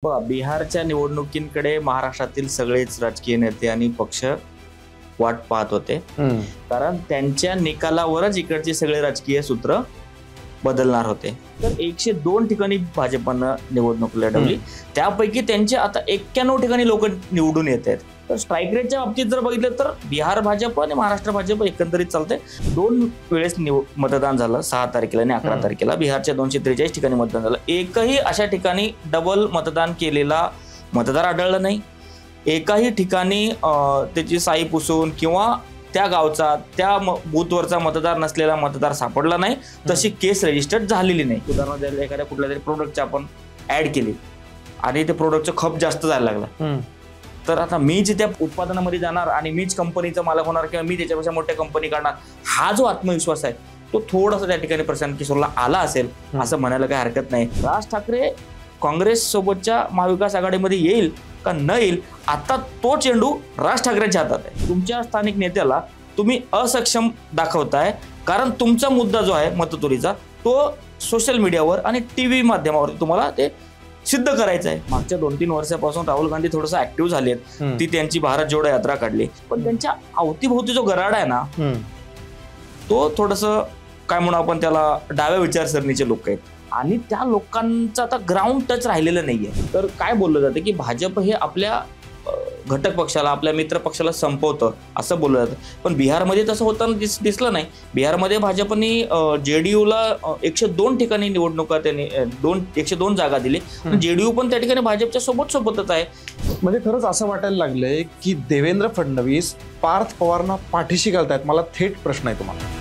बिहारच्या निवडणुकींकडे महाराष्ट्रातील सगळेच राजकीय नेते आणि पक्ष वाट पाहत होते, कारण त्यांच्या निकालावरच इकडचे सगळे राजकीय सूत्र बदलणार होते. तर 102 ठिकाणी भाजपनं निवडणूक लढवली, त्यापैकी त्यांचे आता 91 ठिकाणी लोक निवडून येत आहेत. तर स्ट्राईक रेटच्या बाबतीत जर बघितलं तर बिहार भाजप आणि महाराष्ट्र भाजप एकंदरीत चालते. 2 वेळेस मतदान झालं, 6 तारखेला आणि 11 तारखेला. बिहारच्या 243 ठिकाणी मतदान झालं. एकही अशा ठिकाणी डबल मतदान केलेला मतदार आढळला नाही. एकाही ठिकाणी त्याची साई पुसून किंवा त्या गावचा त्या बूथवरचा मतदार नसलेला मतदार सापडला नाही. तशी केस रजिस्टर्ड झालेली नाही. उदाहरण द्यायला एखाद्या कुठल्या तरी प्रोडक्टची आपण ऍड केली आणि ते प्रोडक्टचं खप जास्त जायला लागला, तर आता मीच त्या उत्पादनामध्ये जाणार आणि मीच कंपनीचा मालक होणार किंवा मी त्याच्यापेक्षा मोठ्या कंपनी काढणार, हा जो आत्मविश्वास आहे तो थोडासा त्या ठिकाणी प्रशांत किशोरला आला असेल असं म्हणायला काही हरकत नाही. राज ठाकरे काँग्रेस सोबतच्या महाविकास आघाडीमध्ये येईल का न येईल, आता तो चेंडू राज ठाकरेंच्या हातात आहे. तुमच्या स्थानिक नेत्याला तुम्ही असक्षम दाखवताय, कारण तुमचा मुद्दा जो आहे मतचोरीचा तो सोशल मीडियावर आणि टीव्ही माध्यमावर तुम्हाला ते सिद्ध करायचं आहे. मागच्या 2-3 वर्षापासून राहुल गांधी थोडंसं ऍक्टिव्ह झालेत. ती त्यांची भारत जोडो यात्रा काढली, पण त्यांच्या अवतीभोवती जो गराडा आहे ना, तो थोडंसं काय म्हणू आपण त्याला डाव्या विचारसरणीचे लोक आहेत आणि त्या लोकांचा आता ग्राउंड टच राहिलेलं नाहीये. तर काय बोललं जातं की भाजप हे आपल्या घटक पक्षाला, आपल्या मित्र पक्षाला संपवतं असं बोललं जातं, पण बिहारमध्ये तसं होताना दिसलं नाही. बिहारमध्ये भाजपने जेडीयूला 102 ठिकाणी निवडणुका त्यांनी 102 जागा दिली. जेडीयू पण त्या ठिकाणी भाजपच्या सोबतच आहे. म्हणजे खरंच असं वाटायला लागलंय की देवेंद्र फडणवीस पार्थ पवारांना पाठीशी घालतायत. मला थेट प्रश्न आहे तुम्हाला,